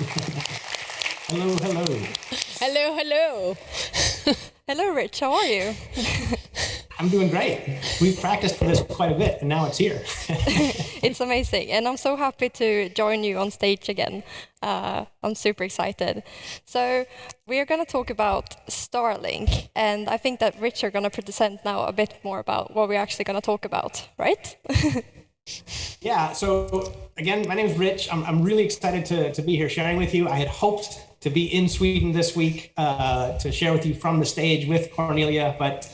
Hello, hello. Hello, hello. Hello, Rich. How are you? I'm doing great. We've practiced for this quite a bit, and now it's here. It's amazing, and I'm so happy to join you on stage again. I'm super excited. So we are going to talk about Starlink, and I think that Rich are going to present now a bit more about what we're actually going to talk about, right? Yeah, so again, my name is Rich. I'm really excited to be here sharing with you. I had hoped to be in Sweden this week to share with you from the stage with Cornelia, but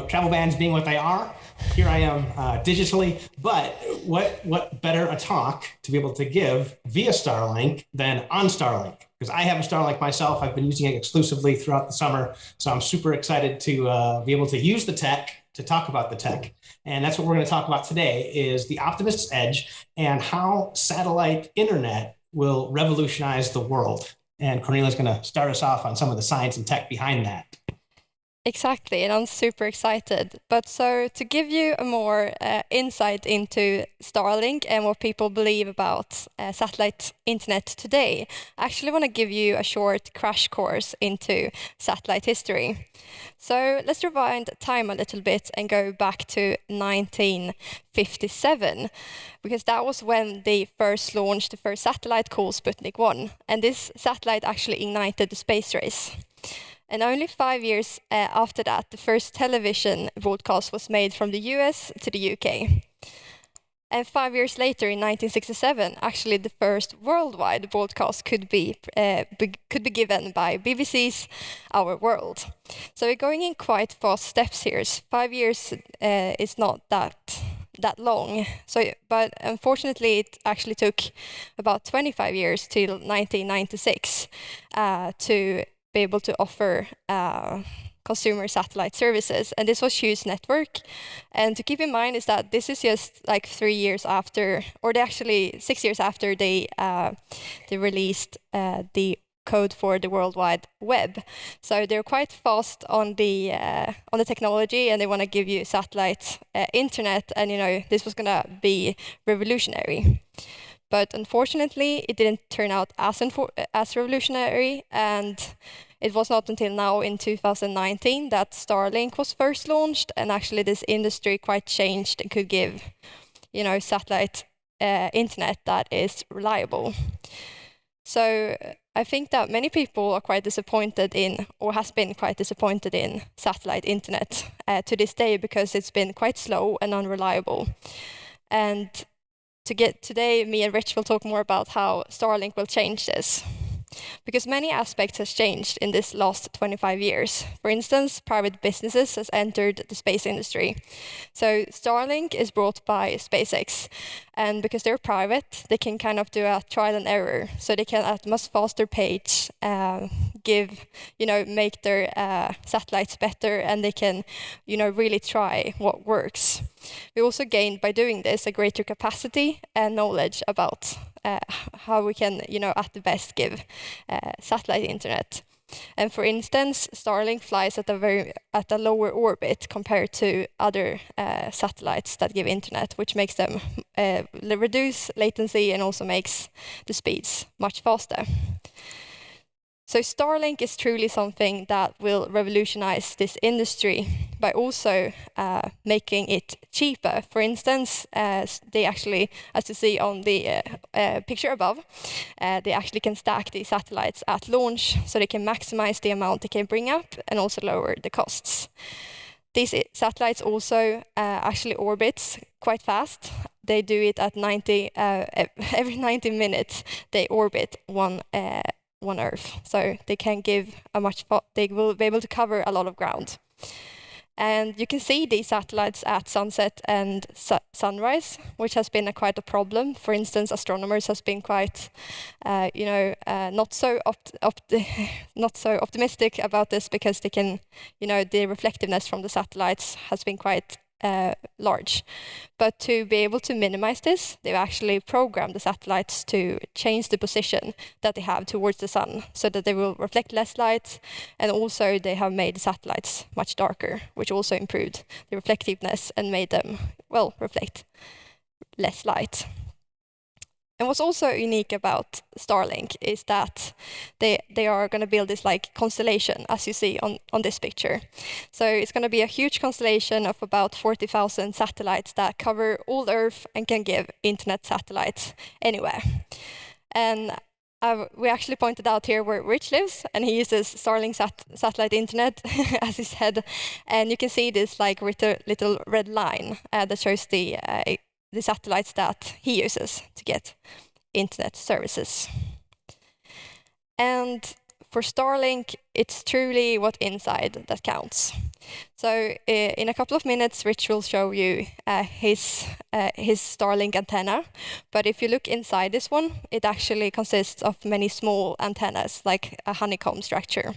travel bans being what they are, here I am digitally. But what better a talk to be able to give via Starlink than on Starlink? Because I have a Starlink myself. I've been using it exclusively throughout the summer. So I'm super excited to be able to use the tech to talk about the tech. And that's what we're going to talk about today is the Optimists Edge and how satellite internet will revolutionize the world. And Cornelia's going to start us off on some of the science and tech behind that. Exactly, and I'm super excited. But so to give you a more insight into Starlink and what people believe about satellite internet today, I actually want to give you a short crash course into satellite history. So let's rewind time a little bit and go back to 1957, because that was when they first launched the first satellite called Sputnik 1, and this satellite actually ignited the space race. And only 5 years after that, the first television broadcast was made from the US to the UK. And 5 years later, in 1967, actually the first worldwide broadcast could be given by BBC's Our World. So we're going in quite fast steps here. 5 years is not that long. But unfortunately, it actually took about 25 years till 1996 to be able to offer consumer satellite services, and this was Hughes Network. And to keep in mind is that this is just like 3 years after, or actually 6 years after they released the code for the World Wide Web. So they're quite fast on the technology, and they want to give you satellite internet, and this was gonna be revolutionary. But unfortunately, it didn't turn out as revolutionary, and it was not until now in 2019 that Starlink was first launched, and actually this industry quite changed and could give, satellite internet that is reliable. So I think that many people are quite disappointed in, or has been quite disappointed in, satellite internet to this day, because it's been quite slow and unreliable. And today, me and Rich will talk more about how Starlink will change this. Because many aspects has changed in this last 25 years. For instance, private businesses has entered the space industry. So Starlink is brought by SpaceX, and because they're private, they can kind of do a trial and error. So they can at much faster pace make their satellites better, and they can, really try what works. We also gained by doing this a greater capacity and knowledge about how we can, at the best give satellite internet. And for instance, Starlink flies at a lower orbit compared to other satellites that give internet, which makes them reduce latency and also makes the speeds much faster. So Starlink is truly something that will revolutionize this industry by also making it cheaper. For instance, they actually, as you see on the picture above, they actually can stack the satellites at launch, so they can maximize the amount they can bring up and also lower the costs. These satellites also actually orbit quite fast. They do it at every 90 minutes. They orbit one Earth, so they can give they will be able to cover a lot of ground. And you can see these satellites at sunset and sunrise, which has been quite a problem. For instance, astronomers has been quite, not so optimistic about this, because they can, the reflectiveness from the satellites has been quite large. But to be able to minimize this, they've actually programmed the satellites to change the position that they have towards the sun, so that they will reflect less light, and also they have made the satellites much darker, which also improved the reflectiveness and made them, reflect less light. And what's also unique about Starlink is that they are going to build this like constellation, as you see on this picture. So it's going to be a huge constellation of about 40,000 satellites that cover all Earth and can give internet satellites anywhere. And we actually pointed out here where Rich lives, and he uses Starlink satellite internet, as he said. And you can see this like little red line that shows the satellites that he uses to get internet services. And for Starlink, it's truly what's inside that counts. So in a couple of minutes, Rich will show you his Starlink antenna. But if you look inside this one, it actually consists of many small antennas, like a honeycomb structure.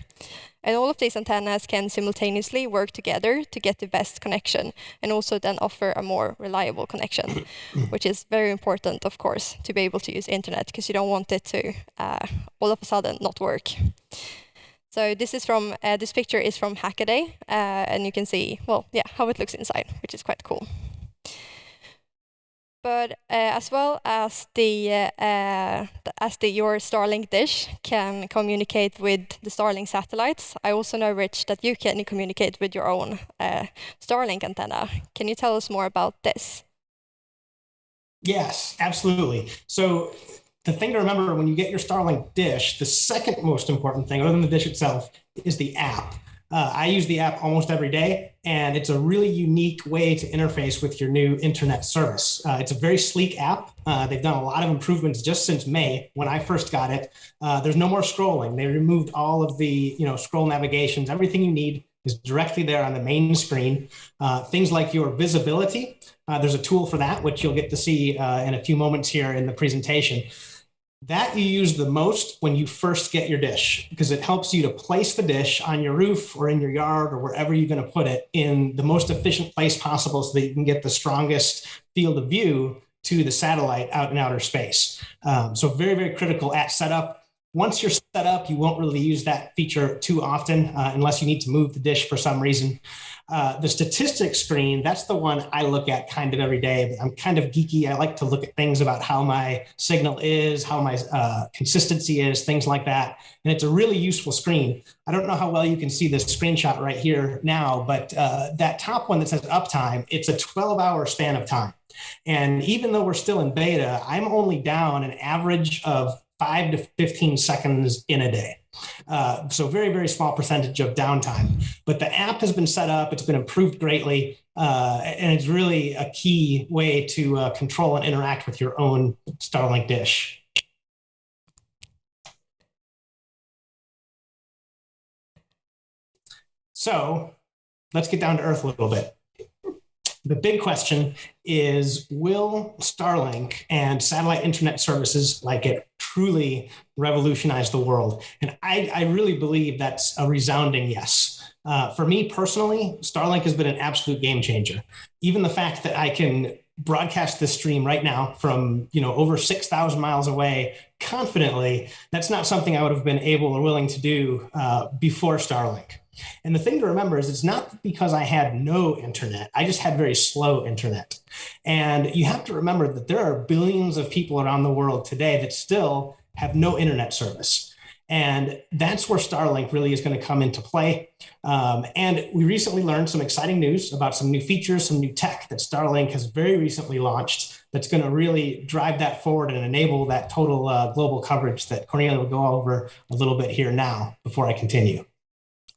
And all of these antennas can simultaneously work together to get the best connection, and also then offer a more reliable connection, which is very important, of course, to be able to use internet, because you don't want it to all of a sudden not work. So this is from this picture is from Hackaday, and you can see, well, yeah, how it looks inside, which is quite cool. But as well as your Starlink dish can communicate with the Starlink satellites, I also know, Rich, that you can communicate with your own Starlink antenna. Can you tell us more about this? Yes, absolutely. So the thing to remember when you get your Starlink dish, the second most important thing, other than the dish itself, is the app. I use the app almost every day, and it's a really unique way to interface with your new internet service. It's a very sleek app. They've done a lot of improvements just since May when I first got it. There's no more scrolling. They removed all of the scroll navigations. Everything you need is directly there on the main screen. Things like your visibility, there's a tool for that, which you'll get to see in a few moments here in the presentation. That you use the most when you first get your dish, because it helps you to place the dish on your roof or in your yard or wherever you're going to put it in the most efficient place possible so that you can get the strongest field of view to the satellite out in outer space. So very, very critical at setup. Once you're set up, you won't really use that feature too often unless you need to move the dish for some reason. The statistics screen, that's the one I look at kind of every day. I'm kind of geeky. I like to look at things about how my signal is, how my consistency is, things like that. And it's a really useful screen. I don't know how well you can see this screenshot right here now, but that top one that says uptime, it's a 12-hour span of time. And even though we're still in beta, I'm only down an average of 5 to 15 seconds in a day. So very, very small percentage of downtime. But the app has been set up. It's been improved greatly. And it's really a key way to control and interact with your own Starlink dish. So let's get down to earth a little bit. The big question is, will Starlink and satellite internet services like it truly revolutionize the world? And I really believe that's a resounding yes. For me personally, Starlink has been an absolute game changer. Even the fact that I can broadcast this stream right now from over 6,000 miles away confidently, that's not something I would have been able or willing to do before Starlink. And the thing to remember is it's not because I had no internet. I just had very slow internet. And you have to remember that there are billions of people around the world today that still have no internet service. And that's where Starlink really is going to come into play. And we recently learned some exciting news about some new features, some new tech that Starlink has very recently launched that's going to really drive that forward and enable that total global coverage that Cornelia will go over a little bit here now before I continue.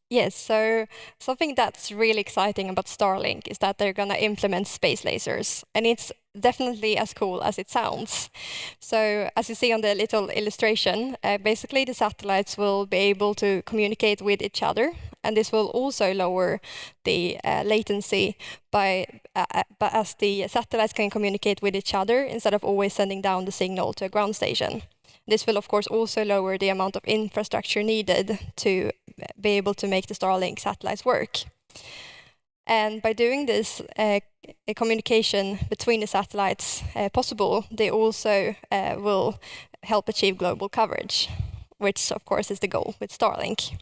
Yes, so something that's really exciting about Starlink is that they're going to implement space lasers, and it's definitely as cool as it sounds. So as you see on the little illustration, basically the satellites will be able to communicate with each other, and this will also lower the latency but as the satellites can communicate with each other instead of always sending down the signal to a ground station. This will, of course, also lower the amount of infrastructure needed to be able to make the Starlink satellites work. And by doing this a communication between the satellites possible, they also will help achieve global coverage, which, of course, is the goal with Starlink.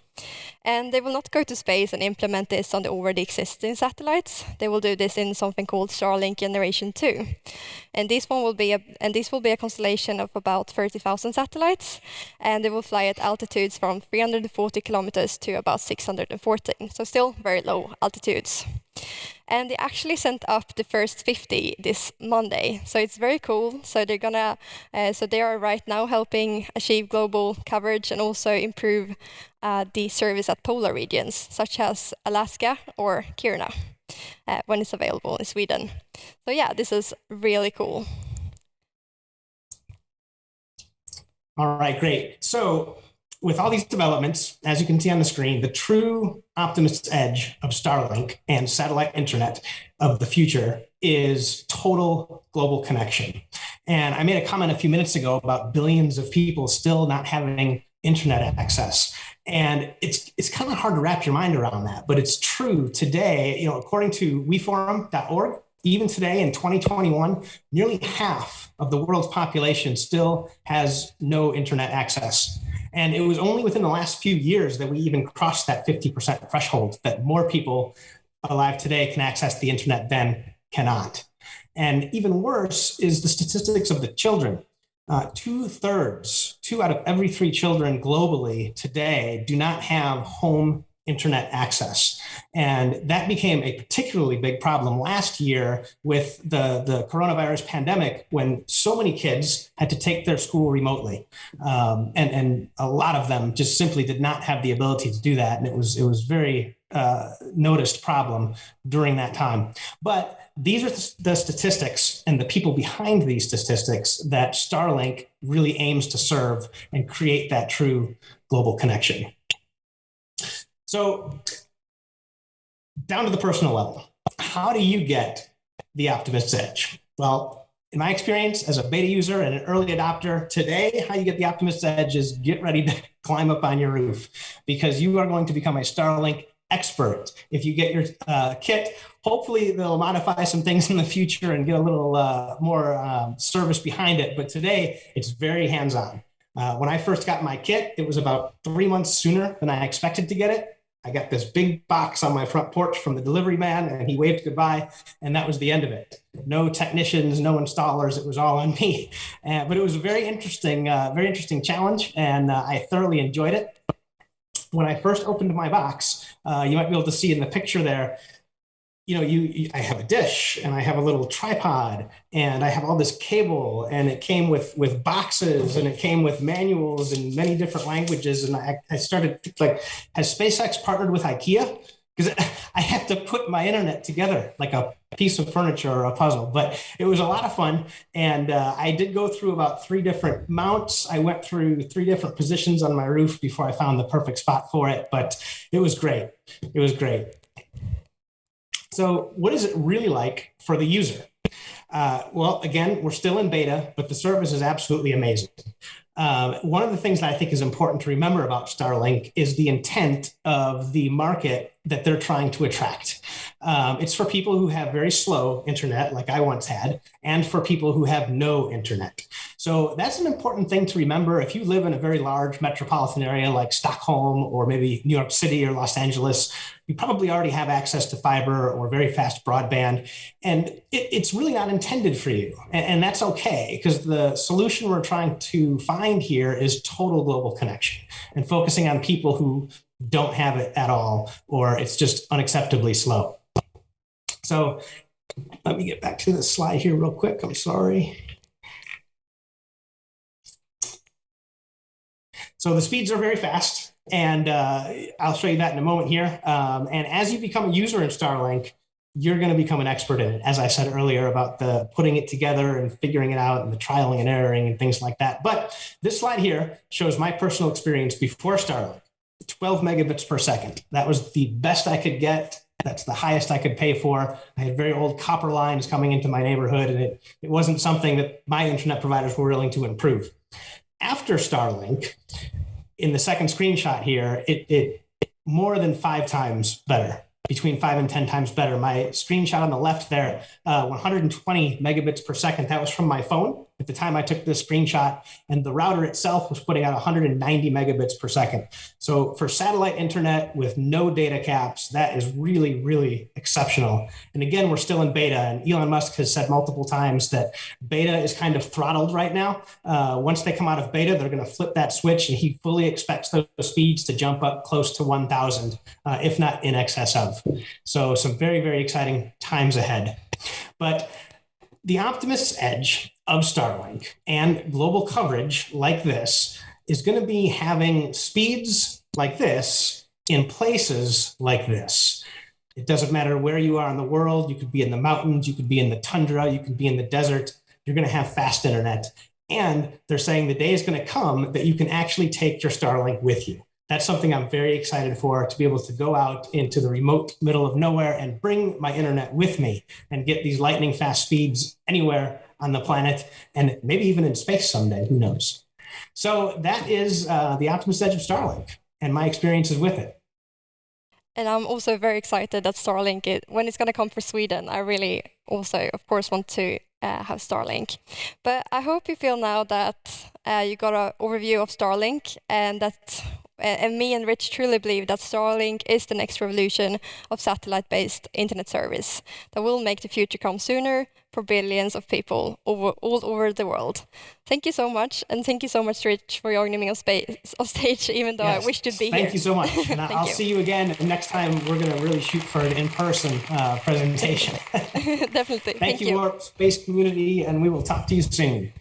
And they will not go to space and implement this on the already existing satellites. They will do this in something called Starlink Generation 2. And this will be a constellation of about 30,000 satellites, and they will fly at altitudes from 340 kilometers to about 614, so still very low altitudes. And they actually sent up the first 50 this Monday, so it's very cool. So they are right now helping achieve global coverage and also improve the service at polar regions, such as Alaska or Kiruna, when it's available in Sweden. So yeah, this is really cool. All right, great. So with all these developments, as you can see on the screen, the true Optimist's Edge of Starlink and satellite internet of the future is total global connection. And I made a comment a few minutes ago about billions of people still not having internet access. And it's kind of hard to wrap your mind around that, but it's true today. According to weforum.org, even today in 2021, nearly half of the world's population still has no internet access. And it was only within the last few years that we even crossed that 50% threshold, that more people alive today can access the internet than cannot. And even worse is the statistics of the children. 2/3, 2 out of every 3 children globally today do not have home internet access. And that became a particularly big problem last year with the coronavirus pandemic, when so many kids had to take their school remotely. And a lot of them just simply did not have the ability to do that. And it was very noticed problem during that time. But these are the statistics and the people behind these statistics that Starlink really aims to serve and create that true global connection. So down to the personal level, how do you get the Optimist's Edge? Well, in my experience as a beta user and an early adopter today, how you get the Optimist's Edge is get ready to climb up on your roof, because you are going to become a Starlink expert. If you get your kit, hopefully they'll modify some things in the future and get a little more service behind it. But today it's very hands-on. When I first got my kit, it was about 3 months sooner than I expected to get it. I got this big box on my front porch from the delivery man, and he waved goodbye, and that was the end of it. No technicians, no installers. It was all on me. But it was a very interesting challenge, and I thoroughly enjoyed it. When I first opened my box, you might be able to see in the picture there, I have a dish, and I have a little tripod, and I have all this cable, and it came with boxes, and it came with manuals in many different languages. And I started has SpaceX partnered with IKEA? Because I have to put my internet together like a piece of furniture or a puzzle. But it was a lot of fun. And I did go through about 3 different mounts. I went through 3 different positions on my roof before I found the perfect spot for it. But it was great. It was great. So what is it really like for the user? Well, again, we're still in beta, but the service is absolutely amazing. One of the things that I think is important to remember about Starlink is the intent of the market that they're trying to attract. It's for people who have very slow internet, like I once had, and for people who have no internet. So that's an important thing to remember. If you live in a very large metropolitan area like Stockholm or maybe New York City or Los Angeles, you probably already have access to fiber or very fast broadband, and it's really not intended for you. And that's okay, because the solution we're trying to find here is total global connection and focusing on people who don't have it at all, or it's just unacceptably slow. So let me get back to the slide here real quick. I'm sorry. So the speeds are very fast, and I'll show you that in a moment here. And as you become a user in Starlink, you're going to become an expert in it. As I said earlier about the putting it together and figuring it out and the trialing and erroring and things like that. But this slide here shows my personal experience before Starlink. 12 megabits per second. That was the best I could get. That's the highest I could pay for. I had very old copper lines coming into my neighborhood, and it wasn't something that my internet providers were willing to improve. After Starlink, in the second screenshot here, it more than 5 times better, between 5 and 10 times better. My screenshot on the left there, 120 megabits per second, that was from my phone. at the time I took this screenshot, and the router itself was putting out 190 megabits per second. So for satellite internet with no data caps, that is really, really exceptional. And again, we're still in beta, and Elon Musk has said multiple times that beta is kind of throttled right now. Once they come out of beta, they're going to flip that switch, and he fully expects those speeds to jump up close to 1,000, if not in excess of. So some very, very exciting times ahead. But the Optimist's Edge of Starlink and global coverage like this is going to be having speeds like this in places like this. It doesn't matter where you are in the world. You could be in the mountains, you could be in the tundra, you could be in the desert. You're going to have fast internet. And they're saying the day is going to come that you can actually take your Starlink with you. That's something I'm very excited for, to be able to go out into the remote middle of nowhere and bring my internet with me and get these lightning fast speeds anywhere on the planet, and maybe even in space someday, who knows? So that is the Optimist Edge of Starlink and my experiences with it. And I'm also very excited that Starlink, when it's going to come for Sweden, I really also, of course, want to have Starlink. But I hope you feel now that you got an overview of Starlink, and that and me and Rich truly believe that Starlink is the next revolution of satellite-based internet service that will make the future come sooner for billions of people all over the world. Thank you so much, and thank you so much, Rich, for joining me on stage, even though I wish to be here. Thank you so much. And I'll see you again. And next time, we're going to really shoot for an in-person presentation. Definitely. Thank you, Warp Space community, and we will talk to you soon.